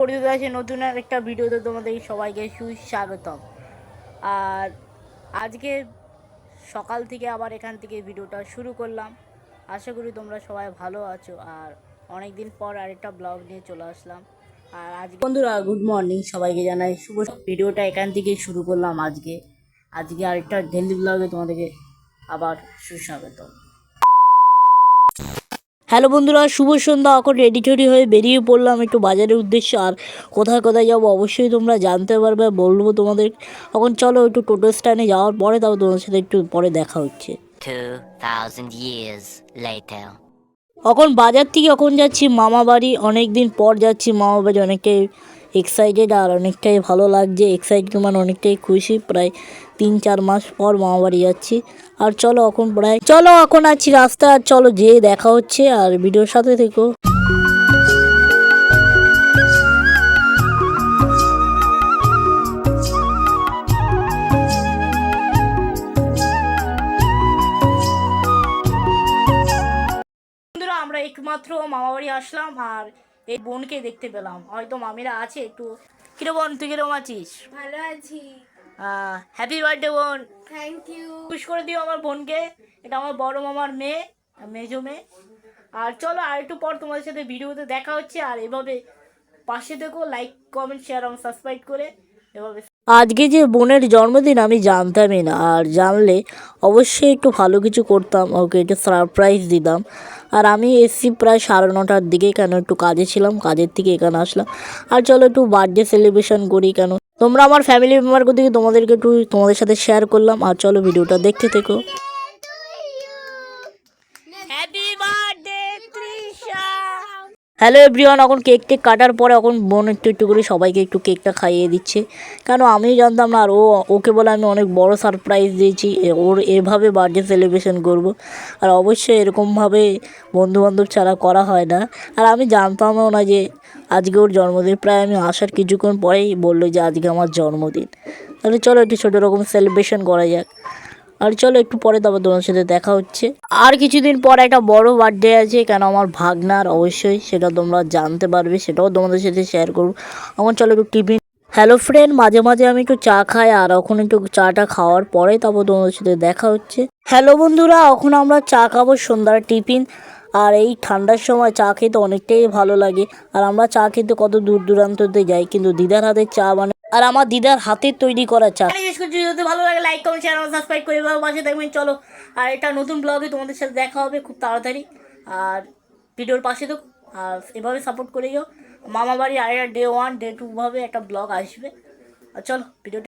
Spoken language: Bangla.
পরিচিত আছে নতুন আর একটা ভিডিওতে তোমাদের সবাইকে সুস্বাগতম। আর আজকে সকাল থেকে আবার এখান থেকে ভিডিওটা শুরু করলাম। আশা করি তোমরা সবাই ভালো আছো। আর অনেক দিন পর আরেকটা ব্লগ নিয়ে চলে আসলাম। আর আজকে বন্ধুরা গুড মর্নিং, সবাইকে জানাই শুভ। ভিডিওটা এখান থেকে শুরু করলাম আজকে আরেকটা ডেলি ব্লগে তোমাদেরকে আবার সুস্বাগতম। হ্যালো বন্ধুরা, শুভ সন্ধ্যা। এখন রেডি টেডি হয়ে বেরিয়ে পড়লাম একটু বাজারের উদ্দেশ্যে। আর কোথায় কোথায় যাবো অবশ্যই তোমরা জানতে পারবে, বলবো তোমাদের। এখন চলো একটু টোটো স্ট্যান্ডে যাওয়ার পরে তাও তোমাদের সাথে একটু পরে দেখা হচ্ছে। 2000 years later. এখন বাজার থেকে এখন যাচ্ছি মামা বাড়ি। অনেক দিন পর যাচ্ছি মামা বাড়ি, অনেকটাই এক্সাইটেড আর অনেকটাই ভালো লাগছে। এক্সাইটেড মানে অনেকটাই খুশি, প্রায় 3-4 মাস পর মামা বাড়ি যাচ্ছি। আর চলো এখন আছি রাস্তা, আর চলো যেয়ে দেখা হচ্ছে। আর ভিডিওর সাথে থেকো। বন্ধুরা আমরা একমাত্র মামা বাড়ি আসলাম আর এই বোনকে দেখতে পেলাম। হয়তো মামিরা আছে একটু। কিরে বোন, তুই কিরকম আছিস? ভালো আছি। হ্যাপি বার্থডে বোন। Thank you. খুশ করে দিও আমার বোনকে। এটা আমার বড় মামার মেয়ে, মেজো মেয়ে। আর চলো আর একটু পর তোমাদের সাথে ভিডিওতে দেখা হচ্ছে। আর এভাবে পাশে দেখো, লাইক কমেন্ট শেয়ার এবং সাবস্ক্রাইব করে এভাবে। আজকে যে বোনের জন্মদিন আমি জানতামই না, আর জানলে অবশ্যই একটু ভালো কিছু করতাম, ওকে একটু সারপ্রাইজ দিতাম। আর আমি এসছি প্রায় 9:30টার দিকে, কেন একটু কাজে ছিলাম, কাজের থেকে এখানে আসলাম। আর চলো একটু বার্থডে সেলিব্রেশন করি। কেন তোমরা আমার ফ্যামিলি মেম্বারকে দিকে তোমাদেরকে একটু তোমাদের সাথে শেয়ার করলাম। আর চলো ভিডিওটা দেখতে থেকো। Happy birthday Trisha. Hello everyone, এখন কেক টেক কাটার পরে এখন বোন একটু একটু করে সবাইকে একটু কেকটা খাইয়ে দিচ্ছে। কেন আমিও জানতাম না, আর ওকে বলে আমি অনেক বড় সারপ্রাইজ দিয়েছি, ওর এভাবে বার্থডে সেলিব্রেশন করব। আর অবশ্যই এরকমভাবে বন্ধুবান্ধব ছাড়া করা হয় না। আর আমি জানতামও না যে আজকে ওর জন্মদিন। প্রায় আমি আসার কিছুক্ষণ পরেই বললো যে আজকে আমার জন্মদিন। তাহলে চলো একটু ছোটো রকম সেলিব্রেশন করা যাক। আর চলো একটু পরে তারপর তোমার সাথে দেখা হচ্ছে। আর কিছুদিন পর একটা বড় বার্থডে আছে, কেন আমার ভাগনার, অবশ্যই সেটা তোমরা জানতে পারবে, সেটাও তোমাদের সাথে শেয়ার করবো। এখন চলো একটু টিফিন। হ্যালো ফ্রেন্ড, মাঝে মাঝে আমি একটু চা খাই, আর এখন একটু চাটা খাওয়ার পরে তারপর তোমাদের সাথে দেখা হচ্ছে। হ্যালো বন্ধুরা, এখন আমরা চা খাবো, সন্ধ্যার টিফিন। আর এই ঠান্ডার সময় চা খেতে অনেকটাই ভালো লাগে। আর আমরা চা খেতে কত দূর দূরান্ততে যাই, কিন্তু দিদার হাতের চা মানে, আর আমার দিদার হাতের তৈরি করা চা। যদি ভালো লাগে লাইক কমেন্ট শেয়ার এবং সাবস্ক্রাইব করে পাশে থাকবেন। চলো আর এটা নতুন ব্লগে তোমাদের সাথে দেখা হবে খুব তাড়াতাড়ি। আর ভিডিওর পাশে তো আর এভাবে সাপোর্ট করে যাও। মামা বাড়ি আর ডে 1 ডে 2 ভাবে একটা ব্লগ আসবে। আর চলো ভিডিওটা